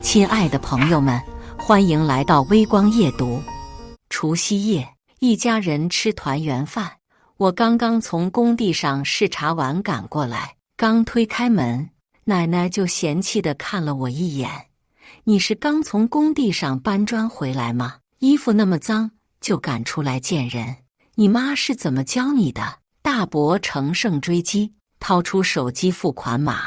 亲爱的朋友们，欢迎来到微光夜读。除夕夜，一家人吃团圆饭。我刚刚从工地上视察完赶过来，刚推开门，奶奶就嫌弃地看了我一眼：“你是刚从工地上搬砖回来吗？衣服那么脏，就敢出来见人？你妈是怎么教你的？”大伯乘胜追击，掏出手机付款码：“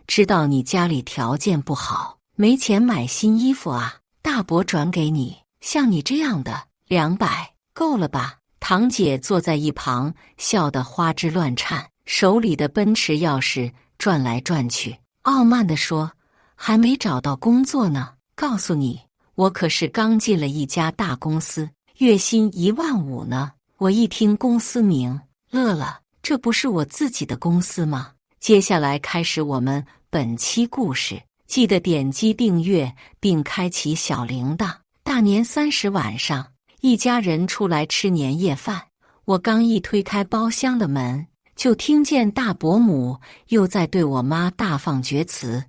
知道你家里条件不好，没钱买新衣服啊，大伯转给你，像你这样的200够了吧？”堂姐坐在一旁，笑得花枝乱颤，手里的奔驰钥匙转来转去，傲慢地说：“还没找到工作呢，告诉你，我可是刚进了一家大公司，月薪15000呢。”我一听公司名，乐了，这不是我自己的公司吗？接下来开始我们本期故事，记得点击订阅并开启小铃铛。大年30晚上，一家人出来吃年夜饭，我刚一推开包厢的门，就听见大伯母又在对我妈大放厥词：“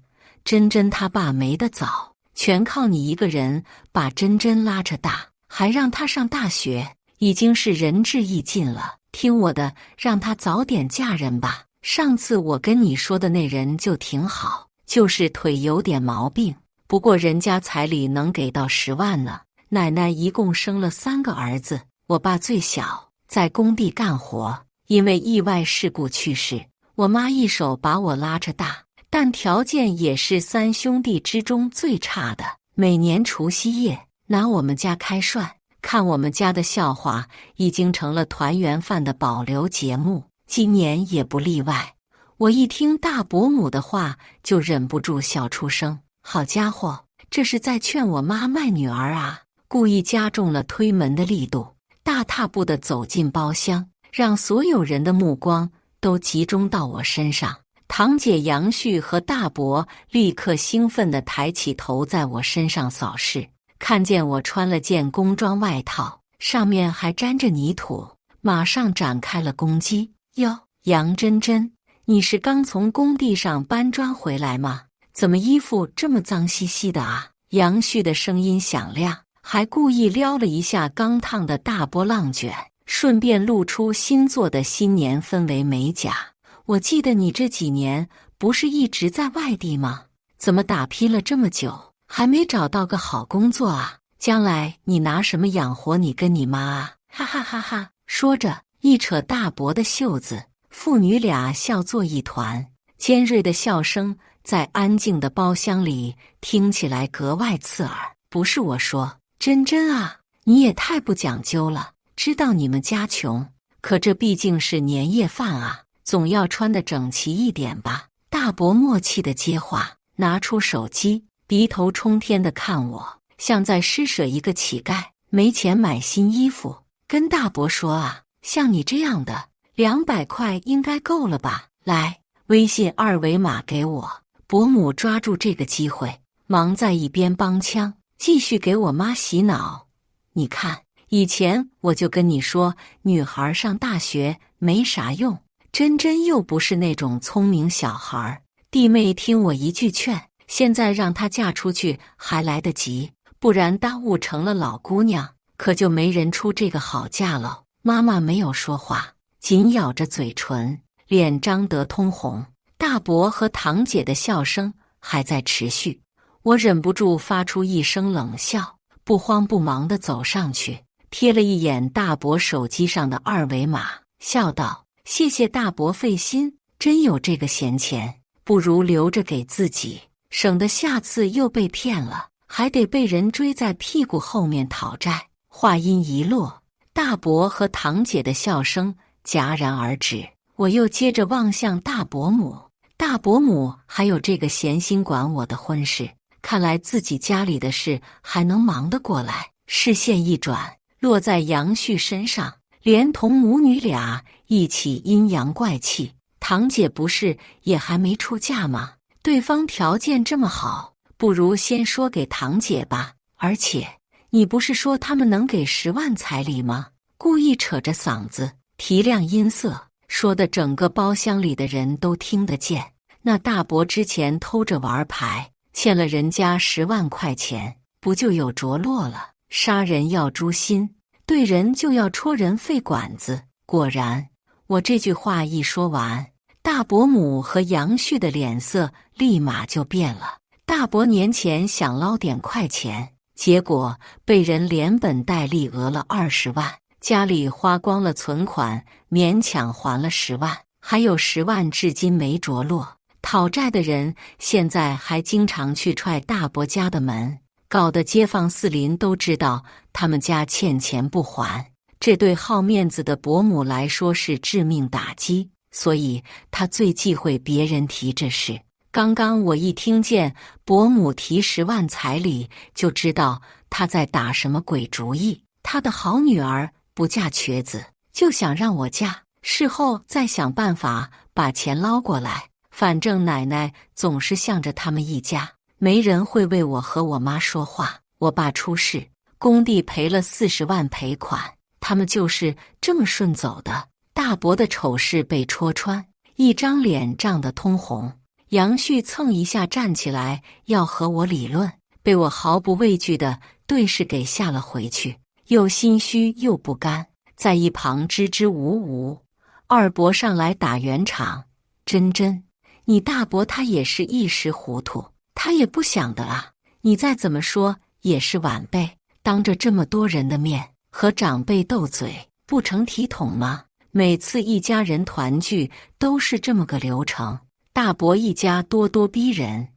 珍珍她爸没得早，全靠你一个人把珍珍拉扯大，还让她上大学，已经是仁至义尽了。听我的，让她早点嫁人吧。上次我跟你说的那人就挺好，就是腿有点毛病，不过人家彩礼能给到10万呢。奶奶一共生了3个儿子，我爸最小，在工地干活，因为意外事故去世。我妈一手把我拉扯大，但条件也是3兄弟之中最差的。每年除夕夜拿我们家开涮，看我们家的笑话已经成了团圆饭的保留节目，今年也不例外。我一听大伯母的话，就忍不住笑出声。好家伙，这是在劝我妈卖女儿啊！故意加重了推门的力度，大踏步地走进包厢，让所有人的目光都集中到我身上。堂姐杨旭和大伯立刻兴奋地抬起头在我身上扫视，看见我穿了件工装外套，上面还沾着泥土，马上展开了攻击。“哟，杨珍珍，你是刚从工地上搬砖回来吗？怎么衣服这么脏兮兮的啊？”杨旭的声音响亮，还故意撩了一下刚烫的大波浪卷，顺便露出新做的新年氛围美甲。“我记得你这几年不是一直在外地吗？怎么打拼了这么久，还没找到个好工作啊？将来你拿什么养活你跟你妈啊？”哈哈哈哈！说着一扯大伯的袖子，父女俩笑作一团，尖锐的笑声在安静的包厢里听起来格外刺耳。不是我说，珍珍啊，你也太不讲究了。知道你们家穷，可这毕竟是年夜饭啊，总要穿得整齐一点吧。大伯默契地接话，拿出手机，鼻头冲天地看我，像在施舍一个乞丐，没钱买新衣服。跟大伯说啊，像你这样的200块应该够了吧？来，微信2维码给我。伯母抓住这个机会，忙在一边帮腔，继续给我妈洗脑。“你看，以前我就跟你说，女孩上大学没啥用，珍珍又不是那种聪明小孩，弟妹听我一句劝，现在让她嫁出去还来得及，不然耽误成了老姑娘，可就没人出这个好嫁了。”妈妈没有说话，紧咬着嘴唇，脸张得通红。大伯和堂姐的笑声还在持续，我忍不住发出一声冷笑，不慌不忙地走上去，瞥了一眼大伯手机上的2维码，笑道：“谢谢大伯费心，真有这个闲钱，不如留着给自己，省得下次又被骗了，还得被人追在屁股后面讨债。”话音一落，大伯和堂姐的笑声戛然而止，我又接着望向大伯母。大伯母还有这个闲心管我的婚事，看来自己家里的事还能忙得过来。视线一转，落在杨旭身上，连同母女俩一起阴阳怪气。堂姐不是也还没出嫁吗？对方条件这么好，不如先说给堂姐吧。而且你不是说他们能给10万彩礼吗？故意扯着嗓子，提亮音色，说的整个包厢里的人都听得见。那大伯之前偷着玩牌，欠了人家10万块钱，不就有着落了？杀人要诛心，对人就要戳人肺管子。果然，我这句话一说完，大伯母和杨旭的脸色立马就变了。大伯年前想捞点快钱，结果被人连本带利讹了20万，家里花光了存款，勉强还了10万，还有10万至今没着落。讨债的人现在还经常去踹大伯家的门，搞得街坊四邻都知道他们家欠钱不还。这对好面子的伯母来说是致命打击，所以她最忌讳别人提这事。刚刚我一听见伯母提10万彩礼，就知道她在打什么鬼主意。她的好女儿不嫁瘸子，就想让我嫁，事后再想办法把钱捞过来。反正奶奶总是向着他们一家，没人会为我和我妈说话。我爸出事，工地赔了40万赔款，他们就是这么顺走的。大伯的丑事被戳穿，一张脸涨得通红。杨旭蹭一下站起来要和我理论，被我毫不畏惧的对视给吓了回去，又心虚又不甘，在一旁支支吾吾。二伯上来打圆场，真，你大伯他也是一时糊涂，他也不想的啊，你再怎么说也是晚辈，当着这么多人的面和长辈斗嘴，不成体统吗？每次一家人团聚都是这么个流程，大伯一家咄咄逼人，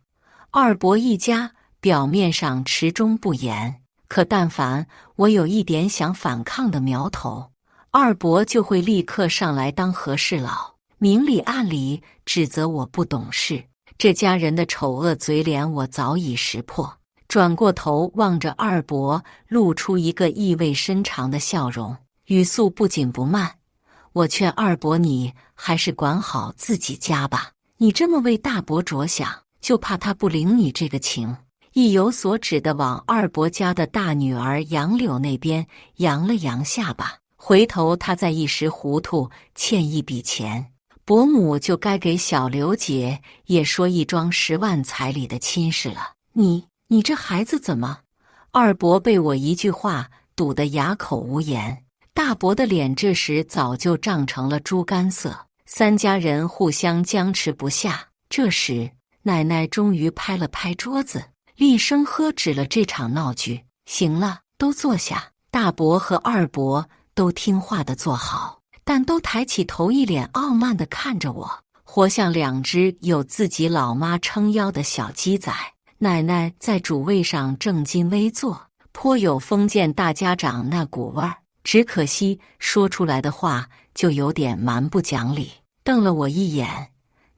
二伯一家表面上持中不言，可但凡我有一点想反抗的苗头，二伯就会立刻上来当和事佬，明里暗里指责我不懂事。这家人的丑恶嘴脸我早已识破，转过头望着二伯，露出一个意味深长的笑容，语速不紧不慢。我劝二伯，你还是管好自己家吧，你这么为大伯着想，就怕他不领你这个情。意有所指地往二伯家的大女儿杨柳那边扬了扬下巴，回头他再一时糊涂欠一笔钱，伯母就该给小刘姐也说一桩10万彩礼的亲事了。你这孩子怎么？二伯被我一句话堵得哑口无言，大伯的脸这时早就涨成了猪肝色，三家人互相僵持不下。这时奶奶终于拍了拍桌子，厉声喝止了这场闹剧。行了，都坐下。大伯和二伯都听话地坐好，但都抬起头，一脸傲慢地看着我，活像2只有自己老妈撑腰的小鸡仔。奶奶在主位上正襟危坐，颇有封建大家长那股味儿，只可惜说出来的话就有点蛮不讲理，瞪了我一眼，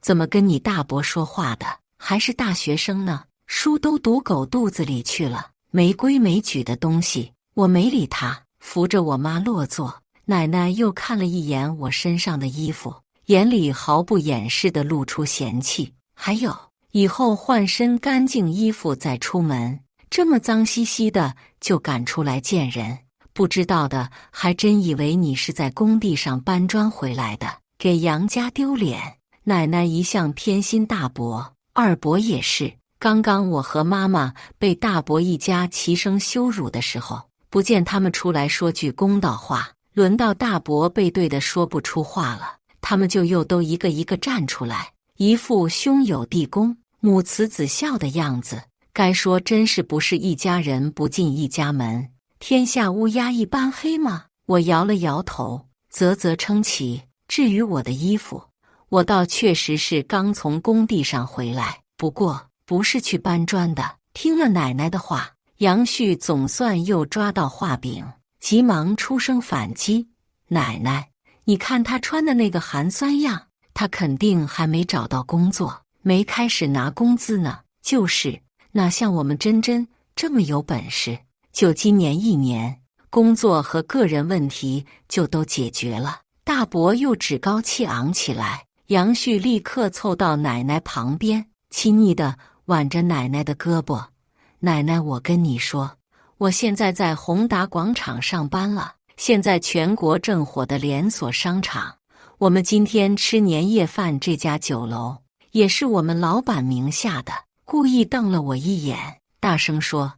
怎么跟你大伯说话的？还是大学生呢，书都读狗肚子里去了，没规没矩的东西。我没理他，扶着我妈落座。奶奶又看了一眼我身上的衣服，眼里毫不掩饰地露出嫌弃。还有，以后换身干净衣服再出门，这么脏兮兮的就赶出来见人，不知道的还真以为你是在工地上搬砖回来的，给杨家丢脸。奶奶一向偏心大伯，二伯也是。刚刚我和妈妈被大伯一家齐声羞辱的时候，不见他们出来说句公道话，轮到大伯被对的说不出话了，他们就又都一个一个站出来，一副兄友弟恭、母慈子孝的样子。该说真是不是一家人不进一家门，天下乌鸦一般黑吗？我摇了摇头，啧啧称奇。至于我的衣服，我倒确实是刚从工地上回来，不过不是去搬砖的。听了奶奶的话，杨旭总算又抓到画柄，急忙出声反击：奶奶，你看他穿的那个寒酸样，他肯定还没找到工作，没开始拿工资呢。就是，哪像我们珍珍这么有本事，就今年1年，工作和个人问题就都解决了。大伯又趾高气昂起来，杨旭立刻凑到奶奶旁边，亲昵地挽着奶奶的胳膊：奶奶，我跟你说，我现在在宏达广场上班了，现在全国正火的连锁商场，我们今天吃年夜饭这家酒楼也是我们老板名下的。故意瞪了我一眼，大声说：“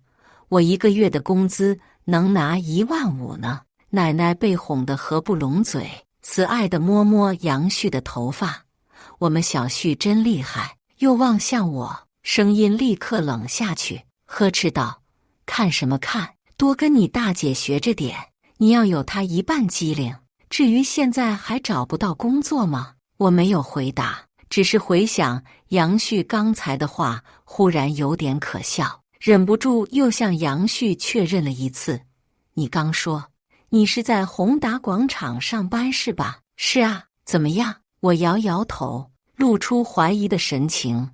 我一个月的工资能拿1.5万呢。”奶奶被哄得合不拢嘴，慈爱地摸摸杨旭的头发。我们小旭真厉害，又望向我，声音立刻冷下去，呵斥道：“看什么看？多跟你大姐学着点，你要有她1半机灵。至于现在还找不到工作吗？”我没有回答，只是回想杨旭刚才的话，忽然有点可笑，忍不住又向杨旭确认了一次：“你刚说你是在宏达广场上班是吧？”“是啊。”“怎么样？”我摇摇头，露出怀疑的神情。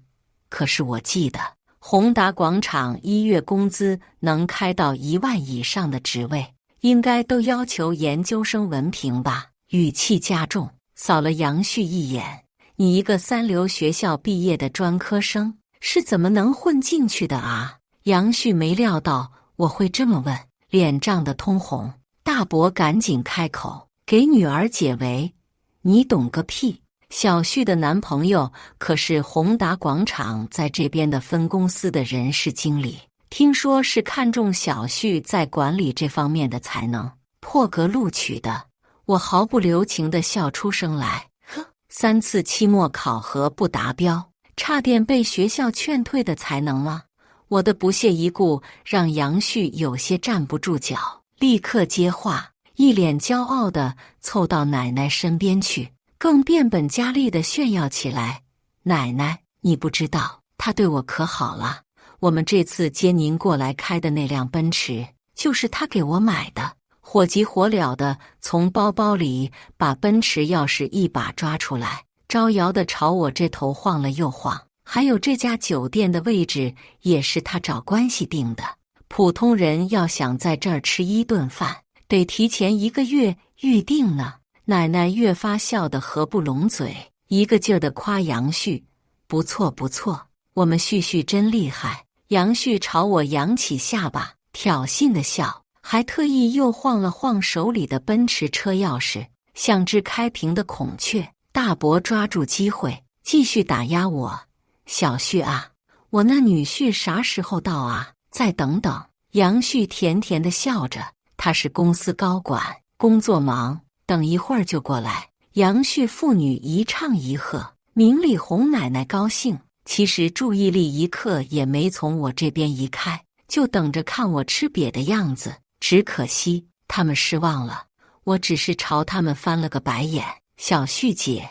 可是我记得宏达广场1月工资能开到1万以上的职位，应该都要求研究生文凭吧？语气加重，扫了杨旭一眼：“你一个3流学校毕业的专科生，是怎么能混进去的啊？”杨旭没料到我会这么问，脸涨得通红。大伯赶紧开口，给女儿解围：“你懂个屁！小旭的男朋友可是宏达广场在这边的分公司的人事经理，听说是看中小旭在管理这方面的才能，破格录取的。”我毫不留情地笑出声来。呵，3次期末考核不达标，差点被学校劝退的才能吗？我的不屑一顾让杨旭有些站不住脚，立刻接话，一脸骄傲地凑到奶奶身边去，更变本加厉地炫耀起来：“奶奶，你不知道，他对我可好了。我们这次接您过来开的那辆奔驰，就是他给我买的。”火急火燎地从包包里把奔驰钥匙一把抓出来，招摇地朝我这头晃了又晃。还有这家酒店的位置也是他找关系定的，普通人要想在这儿吃1顿饭，得提前1个月预定呢。奶奶越发笑得合不拢嘴，一个劲儿地夸杨旭：“不错不错，我们旭旭真厉害。”杨旭朝我扬起下巴，挑衅地笑，还特意又晃了晃手里的奔驰车钥匙，像只开屏的孔雀。大伯抓住机会，继续打压我：“小旭啊，我那女婿啥时候到啊？再等等。”杨旭甜甜地笑着，他是公司高管，工作忙，等一会儿就过来。杨旭父女一唱一和，明里哄奶奶高兴，其实注意力一刻也没从我这边移开，就等着看我吃瘪的样子。只可惜他们失望了，我只是朝他们翻了个白眼。小旭姐，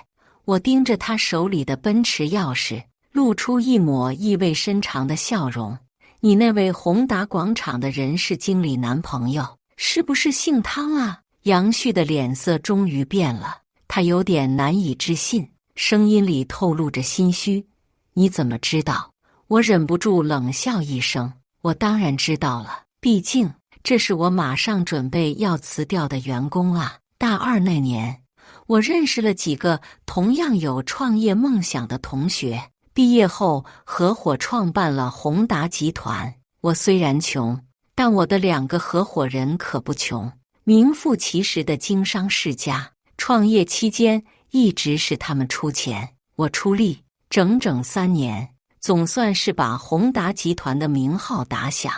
我盯着他手里的奔驰钥匙，露出一抹意味深长的笑容。你那位宏达广场的人事经理男朋友是不是姓汤啊？杨旭的脸色终于变了，他有点难以置信，声音里透露着心虚。你怎么知道？我忍不住冷笑一声，我当然知道了，毕竟这是我马上准备要辞掉的员工啊。大2那年，我认识了几个同样有创业梦想的同学，毕业后合伙创办了宏达集团。我虽然穷，但我的2个合伙人可不穷，名副其实的经商世家。创业期间一直是他们出钱，我出力，整整3年，总算是把宏达集团的名号打响。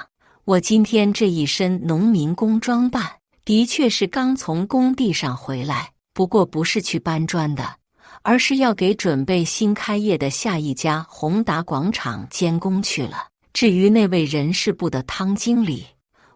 我今天这一身农民工装扮，的确是刚从工地上回来，不过不是去搬砖的，而是要给准备新开业的下一家宏达广场监工去了。至于那位人事部的汤经理，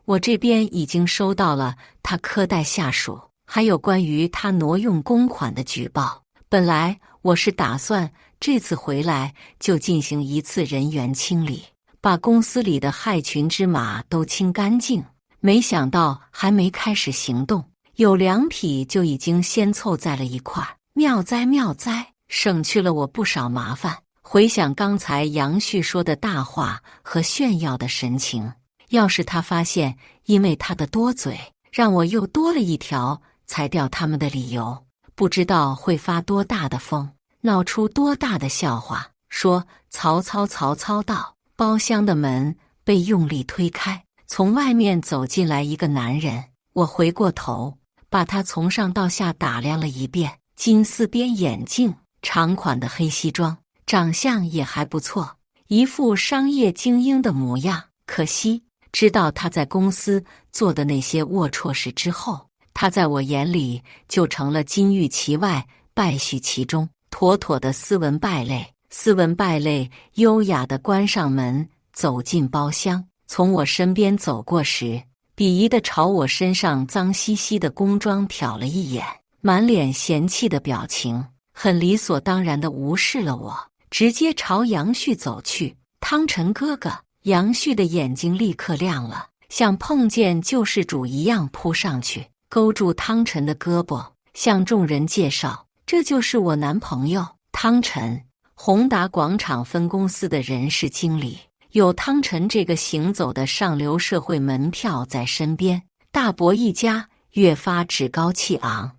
我这边已经收到了他苛待下属，还有关于他挪用公款的举报。本来我是打算这次回来就进行一次人员清理，把公司里的害群之马都清干净，没想到还没开始行动，有2匹就已经先凑在了一块儿。妙哉妙哉，省去了我不少麻烦。回想刚才杨旭说的大话和炫耀的神情，要是他发现因为他的多嘴，让我又多了一条裁掉他们的理由，不知道会发多大的疯，闹出多大的笑话。说曹操到，包厢的门被用力推开，从外面走进来一个男人。我回过头，把他从上到下打量了一遍，金丝边眼镜，长款的黑西装，长相也还不错。一副商业精英的模样。可惜，知道他在公司做的那些龌龊事之后，他在我眼里就成了金玉其外，败絮其中，妥妥的斯文败类。斯文败类优雅地关上门，走进包厢，从我身边走过时，鄙夷地朝我身上脏兮兮的工装瞟了一眼，满脸嫌弃的表情，很理所当然地无视了我，直接朝杨旭走去。汤臣哥哥！杨旭的眼睛立刻亮了，像碰见救世主一样扑上去，勾住汤臣的胳膊，向众人介绍：“这就是我男朋友汤臣，宏达广场分公司的人事经理。”有汤臣这个行走的上流社会门票在身边，大伯一家越发趾高气昂。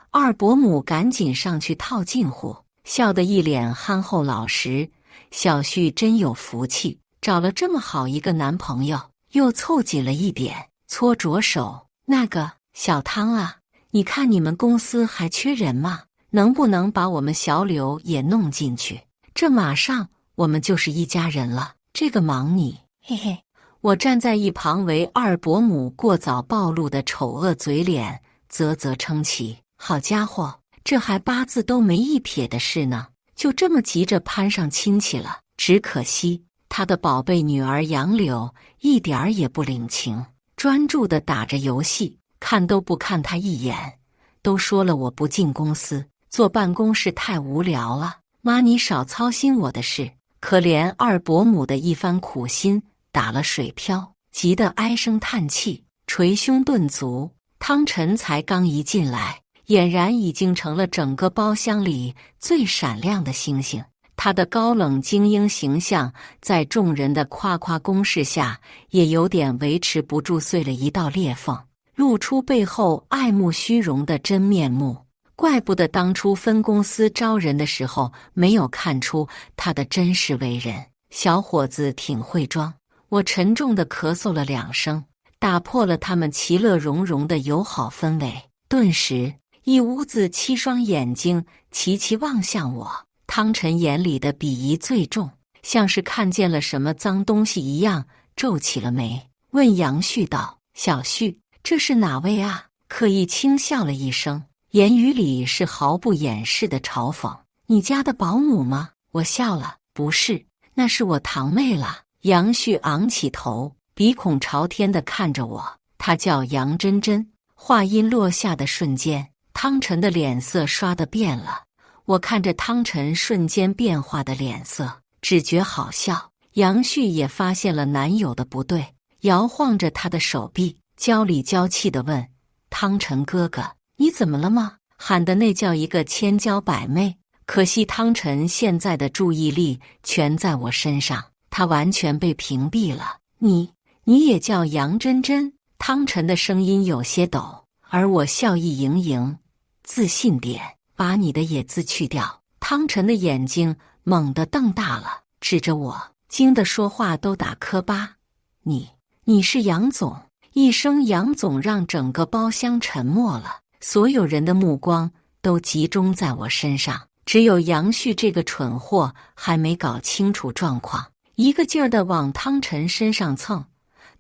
二伯母赶紧上去套近乎，笑得一脸憨厚老实。小旭真有福气，找了这么好一个男朋友，又凑紧了一点，搓着手：“那个小汤啊，你看你们公司还缺人吗？能不能把我们小柳也弄进去？这马上我们就是一家人了。这个忙你。”嘿嘿，我站在一旁为二伯母过早暴露的丑恶嘴脸啧啧称奇。好家伙，这还八字都没一撇的事呢，就这么急着攀上亲戚了。只可惜他的宝贝女儿杨柳一点儿也不领情，专注地打着游戏，看都不看他一眼。都说了我不进公司，坐办公室太无聊了，妈你少操心我的事。可怜二伯母的一番苦心打了水漂，急得唉声叹气，捶胸顿足。汤臣才刚一进来，俨然已经成了整个包厢里最闪亮的星星。他的高冷精英形象在众人的夸夸攻势下，也有点维持不住，碎了一道裂缝，露出背后爱慕虚荣的真面目。怪不得当初分公司招人的时候没有看出他的真实为人。小伙子挺会装。我沉重地咳嗽了2声，打破了他们其乐融融的友好氛围。顿时，一屋子7双眼睛齐齐望向我。汤臣眼里的鄙夷最重，像是看见了什么脏东西一样，皱起了眉，问杨旭道：“小旭，这是哪位啊？”刻意轻笑了一声，言语里是毫不掩饰的嘲讽：“你家的保姆吗？”我笑了：“不是，那是我堂妹了。”杨旭昂起头，鼻孔朝天地看着我：“她叫杨真真。”话音落下的瞬间，汤臣的脸色刷得变了。我看着汤臣瞬间变化的脸色，只觉好笑。杨旭也发现了男友的不对，摇晃着他的手臂，娇里娇气地问：“汤臣哥哥，你怎么了吗？”喊的那叫一个千娇百媚。可惜汤臣现在的注意力全在我身上，他完全被屏蔽了。你也叫杨真真？汤臣的声音有些抖，而我笑意盈盈：“自信点，把你的也字去掉。”汤臣的眼睛猛地瞪大了，指着我，惊得说话都打磕巴：“你是杨总？”一声杨总让整个包厢沉默了，所有人的目光都集中在我身上，只有杨旭这个蠢货还没搞清楚状况，一个劲儿地往汤臣身上蹭。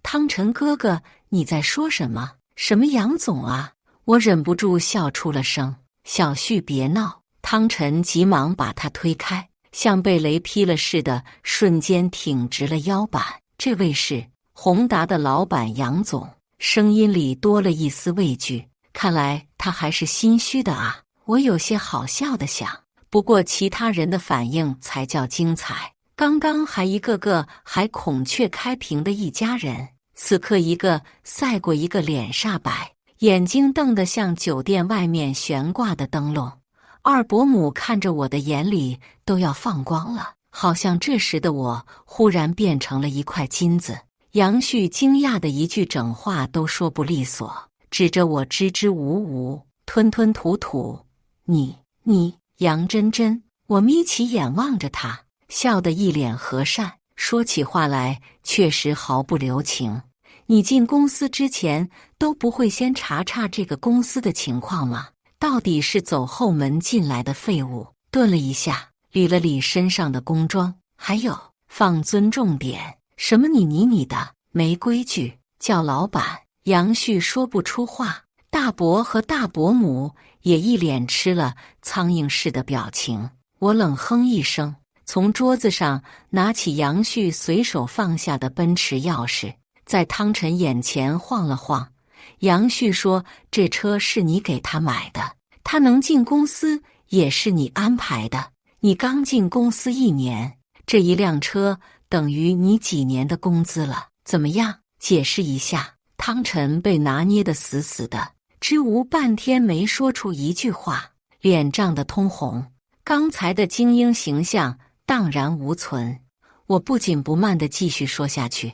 汤臣哥哥，你在说什么？什么杨总啊？我忍不住笑出了声。小旭别闹！汤臣急忙把他推开，像被雷劈了似的，瞬间挺直了腰板。这位是宏达的老板杨总，声音里多了一丝畏惧。看来他还是心虚的啊。我有些好笑的想，不过其他人的反应才叫精彩。刚刚还一个个还孔雀开屏的一家人，此刻一个赛过一个脸煞白，眼睛瞪得像酒店外面悬挂的灯笼。二伯母看着我的眼里都要放光了，好像这时的我忽然变成了一块金子。杨旭惊讶的一句整话都说不利索，指着我支支吾吾，吞吞吐吐：“你，杨真真。”我眯起眼望着他，笑得一脸和善，说起话来确实毫不留情。你进公司之前都不会先查查这个公司的情况吗？到底是走后门进来的废物？顿了一下，理了理身上的工装，还有放尊重点，什么你的，没规矩，叫老板。杨旭说不出话，大伯和大伯母也一脸吃了苍蝇似的表情。我冷哼一声，从桌子上拿起杨旭随手放下的奔驰钥匙，在汤臣眼前晃了晃。杨旭说：“这车是你给他买的，他能进公司也是你安排的。你刚进公司1年，这一辆车等于你几年的工资了。怎么样？解释一下。”汤臣被拿捏得死死的，支吾半天没说出一句话，脸涨得通红，刚才的精英形象荡然无存。我不紧不慢地继续说下去。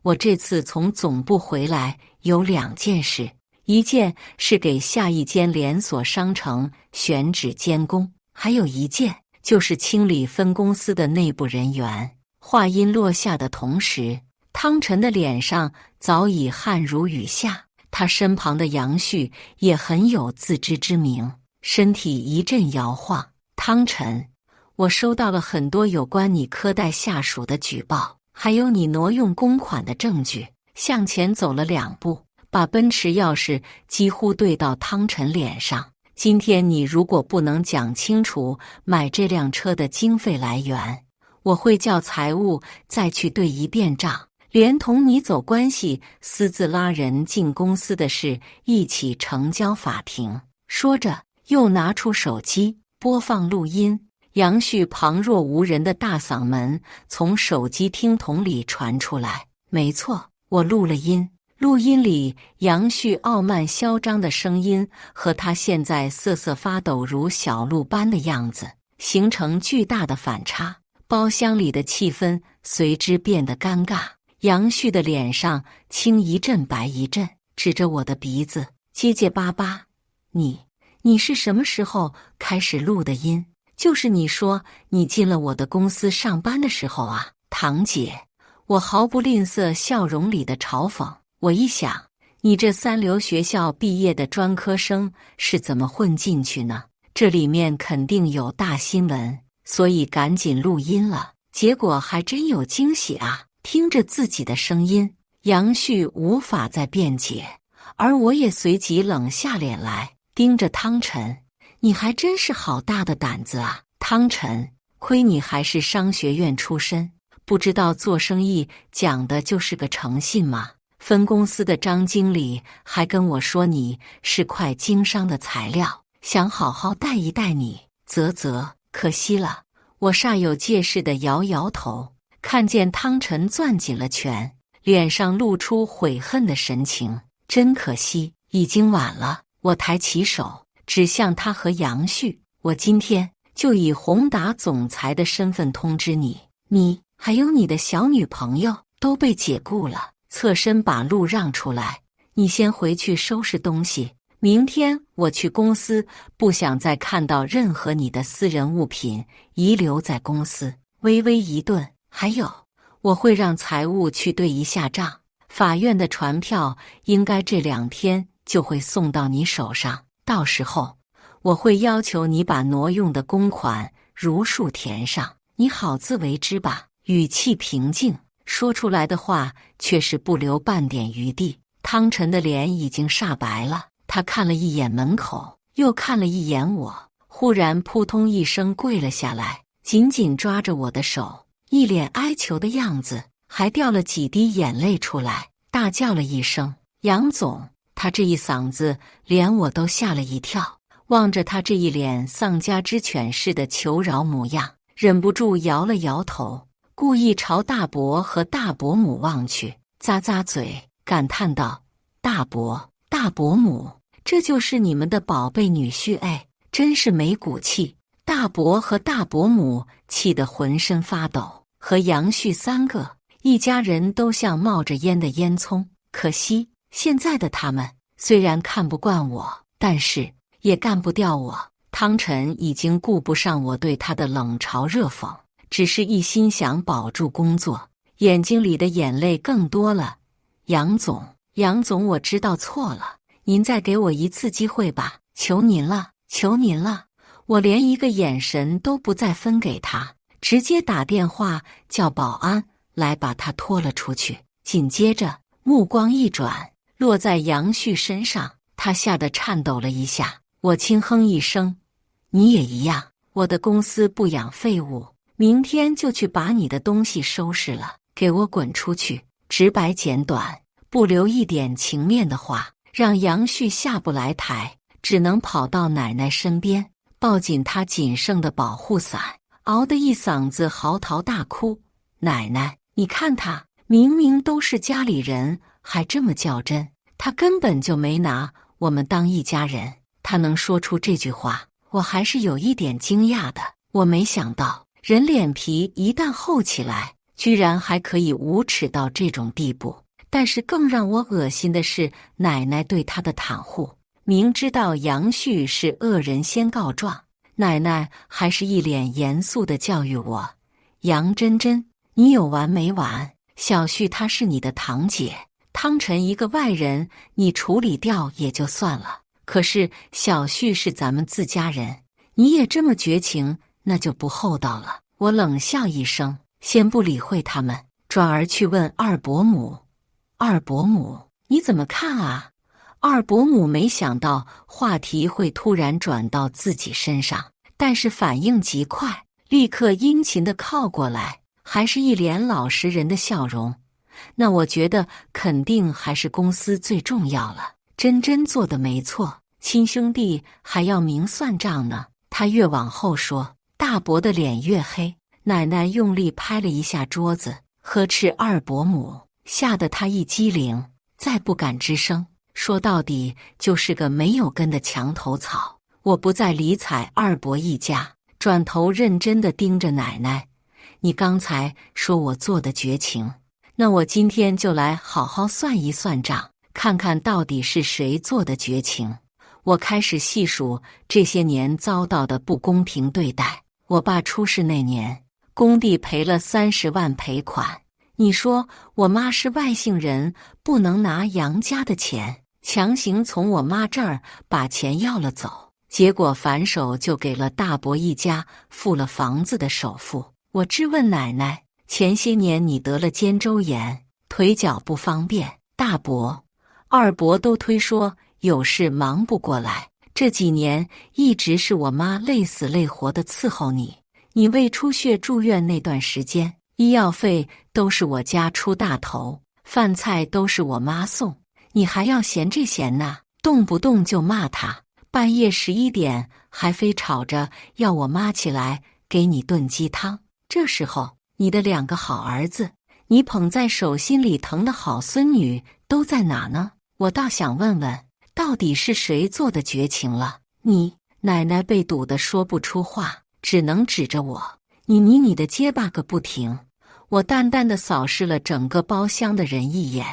我这次从总部回来有2件事，一件是给下一间连锁商城选址监工，还有一件就是清理分公司的内部人员。话音落下的同时，汤臣的脸上早已汗如雨下，他身旁的杨旭也很有自知之明，身体一阵摇晃。汤臣，我收到了很多有关你苛待下属的举报，还有你挪用公款的证据。向前走了2步，把奔驰钥匙几乎对到汤臣脸上。今天你如果不能讲清楚买这辆车的经费来源，我会叫财务再去对一遍账，连同你走关系私自拉人进公司的事一起呈交法庭。说着又拿出手机播放录音，杨旭旁若无人的大嗓门从手机听筒里传出来。没错，我录了音。录音里杨旭傲慢嚣张的声音和他现在瑟瑟发抖如小鹿般的样子形成巨大的反差，包厢里的气氛随之变得尴尬。杨旭的脸上青一阵白一阵，指着我的鼻子结结巴巴：“你是什么时候开始录的音？就是你说你进了我的公司上班的时候啊，堂姐。”我毫不吝啬笑容里的嘲讽。我一想，你这3流学校毕业的专科生是怎么混进去呢？这里面肯定有大新闻，所以赶紧录音了。结果还真有惊喜啊！听着自己的声音，杨旭无法再辩解，而我也随即冷下脸来，盯着汤臣：“你还真是好大的胆子啊，汤臣！亏你还是商学院出身，不知道做生意讲的就是个诚信吗？分公司的张经理还跟我说你是块经商的材料，想好好带一带你。可惜了。”我煞有介事地摇摇头，看见汤臣攥紧了拳，脸上露出悔恨的神情。真可惜，已经晚了。我抬起手指向他和杨旭：“我今天就以宏达总裁的身份通知你，你还有你的小女朋友都被解雇了。”侧身把路让出来：“你先回去收拾东西，明天我去公司，不想再看到任何你的私人物品遗留在公司。”微微一顿：“还有，我会让财务去对一下账，法院的传票应该这2天就会送到你手上，到时候我会要求你把挪用的公款如数填上，你好自为之吧。”语气平静，说出来的话却是不留半点余地。汤臣的脸已经煞白了，他看了一眼门口，又看了一眼我，忽然扑通一声跪了下来，紧紧抓着我的手，一脸哀求的样子，还掉了几滴眼泪出来，大叫了一声：“杨总！”他这一嗓子连我都吓了一跳，望着他这一脸丧家之犬似的求饶模样，忍不住摇了摇头，故意朝大伯和大伯母望去，咂咂嘴，感叹道：“大伯、大伯母，这就是你们的宝贝女婿哎，真是没骨气。”大伯和大伯母气得浑身发抖，和杨旭3个一家人都像冒着烟的烟囱。可惜现在的他们虽然看不惯我，但是也干不掉我。汤臣已经顾不上我对他的冷嘲热讽，只是一心想保住工作，眼睛里的眼泪更多了。杨总，我知道错了，您再给我一次机会吧，求您了，求您了。我连一个眼神都不再分给他，直接打电话叫保安来把他拖了出去。紧接着目光一转，落在杨旭身上，他吓得颤抖了一下。我轻哼一声：“你也一样，我的公司不养废物，明天就去把你的东西收拾了，给我滚出去！”直白简短，不留一点情面的话，让杨旭下不来台，只能跑到奶奶身边，抱紧她仅剩的保护伞，嗷的一嗓子嚎啕大哭：“奶奶，你看他，明明都是家里人，还这么较真，他根本就没拿我们当一家人。”他能说出这句话，我还是有一点惊讶的。我没想到，人脸皮一旦厚起来，居然还可以无耻到这种地步。但是更让我恶心的是奶奶对他的袒护。明知道杨旭是恶人先告状，奶奶还是一脸严肃地教育我：“杨真真，你有完没完？小旭她是你的堂姐，汤臣一个外人，你处理掉也就算了。可是小旭是咱们自家人，你也这么绝情，那就不厚道了。”我冷笑一声，先不理会他们，转而去问二伯母：“二伯母，你怎么看啊？”二伯母没想到话题会突然转到自己身上，但是反应极快，立刻殷勤地靠过来，还是一脸老实人的笑容。那我觉得肯定还是公司最重要了。真真做的没错，亲兄弟还要明算账呢。他越往后说，大伯的脸越黑。奶奶用力拍了一下桌子，呵斥二伯母，吓得他一激灵，再不敢吱声。说到底就是个没有根的墙头草。我不再理睬二伯一家，转头认真地盯着奶奶：“你刚才说我做的绝情，那我今天就来好好算一算账，看看到底是谁做的绝情。”我开始细数这些年遭到的不公平对待。我爸出事那年，工地赔了30万赔款。你说我妈是外姓人，不能拿杨家的钱，强行从我妈这儿把钱要了走，结果反手就给了大伯一家付了房子的首付。我质问奶奶：“前些年你得了肩周炎，腿脚不方便，大伯、二伯都推说有事忙不过来，这几年一直是我妈累死累活的伺候你。你胃出血住院那段时间，医药费都是我家出大头，饭菜都是我妈送，你还要嫌这嫌那，动不动就骂他，半夜11点还非吵着要我妈起来给你炖鸡汤。这时候你的2个好儿子，你捧在手心里疼的好孙女都在哪呢？我倒想问问，到底是谁做的绝情了？你……”奶奶被堵得说不出话，只能指着我：“你的结巴个不停。”我淡淡的扫视了整个包厢的人一眼。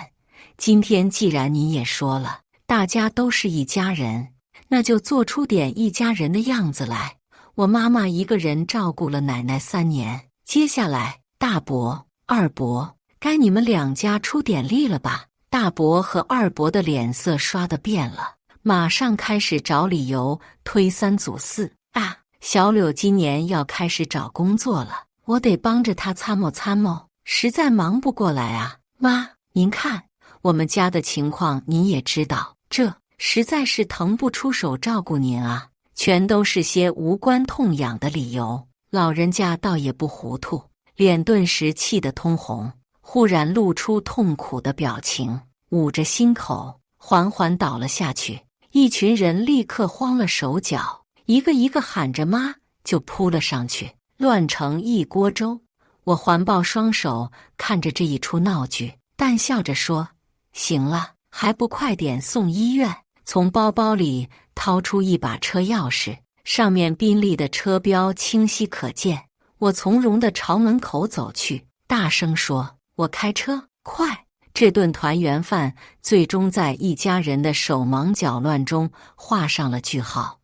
今天既然你也说了，大家都是一家人，那就做出点一家人的样子来。我妈妈一个人照顾了奶奶3年，接下来大伯、二伯，该你们2家出点力了吧？大伯和二伯的脸色刷得变了，马上开始找理由推3阻4啊！小柳今年要开始找工作了，我得帮着她参谋参谋，实在忙不过来啊。妈，您看我们家的情况您也知道，这实在是腾不出手照顾您啊，全都是些无关痛痒的理由。老人家倒也不糊涂，脸顿时气得通红，忽然露出痛苦的表情，捂着心口缓缓倒了下去。一群人立刻慌了手脚，一个一个喊着妈就扑了上去，乱成一锅粥。我环抱双手看着这一出闹剧，淡笑着说：“行了，还不快点送医院？”从包包里掏出一把车钥匙，上面宾利的车标清晰可见。我从容地朝门口走去，大声说：“我开车，快！”这顿团圆饭最终在一家人的手忙脚乱中画上了句号。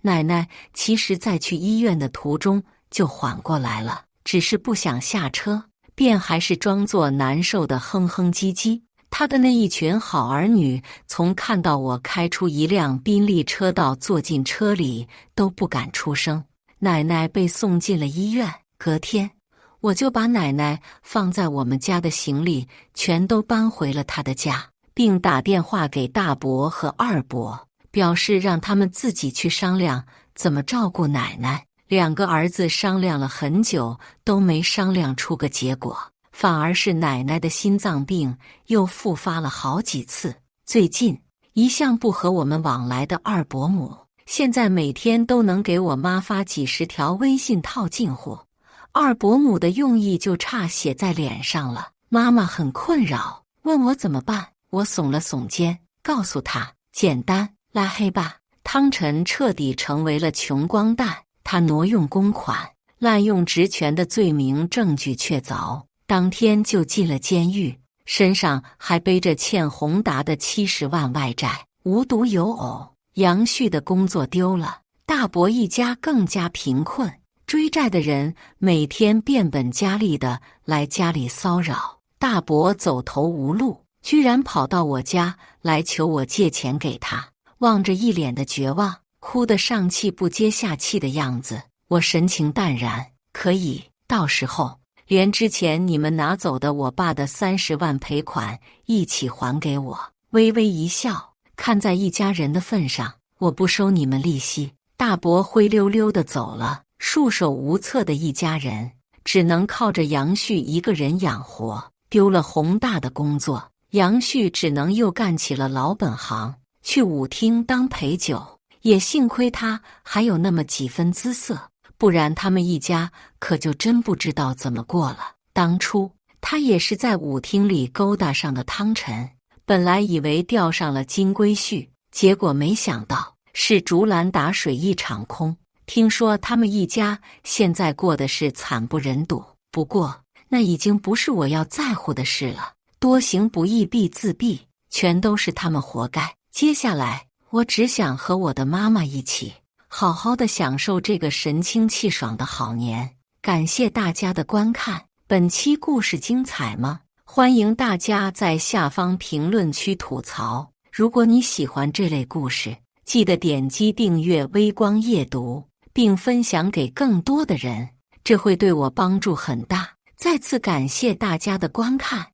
奶奶其实在去医院的途中就缓过来了，只是不想下车，便还是装作难受的哼哼唧唧。她的那一群好儿女从看到我开出一辆宾利车到坐进车里都不敢出声。奶奶被送进了医院，隔天，我就把奶奶放在我们家的行李全都搬回了她的家，并打电话给大伯和二伯，表示让他们自己去商量怎么照顾奶奶。两个儿子商量了很久，都没商量出个结果，反而是奶奶的心脏病又复发了好几次。最近，一向不和我们往来的二伯母，现在每天都能给我妈发几十条微信套近乎。二伯母的用意就差写在脸上了。妈妈很困扰，问我怎么办。我耸了耸肩，告诉她简单，拉黑吧。汤臣彻底成为了穷光蛋，他挪用公款、滥用职权的罪名证据确凿，当天就进了监狱，身上还背着欠宏达的70万外债。无独有偶，杨旭的工作丢了，大伯一家更加贫困，追债的人每天变本加厉的来家里骚扰，大伯走投无路，居然跑到我家来求我借钱给他，望着一脸的绝望，哭得上气不接下气的样子。我神情淡然，可以，到时候连之前你们拿走的我爸的30万赔款一起还给我。微微一笑，看在一家人的份上，我不收你们利息。大伯灰溜溜的走了，束手无策的一家人只能靠着杨旭一个人养活。丢了宏大的工作，杨旭只能又干起了老本行，去舞厅当陪酒。也幸亏他还有那么几分姿色，不然他们一家可就真不知道怎么过了。当初他也是在舞厅里勾搭上的汤臣，本来以为钓上了金龟婿，结果没想到是竹篮打水一场空。听说他们一家现在过的是惨不忍睹，不过那已经不是我要在乎的事了。多行不义必自毙，全都是他们活该。接下来我只想和我的妈妈一起好好的享受这个神清气爽的好年。感谢大家的观看，本期故事精彩吗？欢迎大家在下方评论区吐槽。如果你喜欢这类故事，记得点击订阅微光夜读，并分享给更多的人，这会对我帮助很大。再次感谢大家的观看。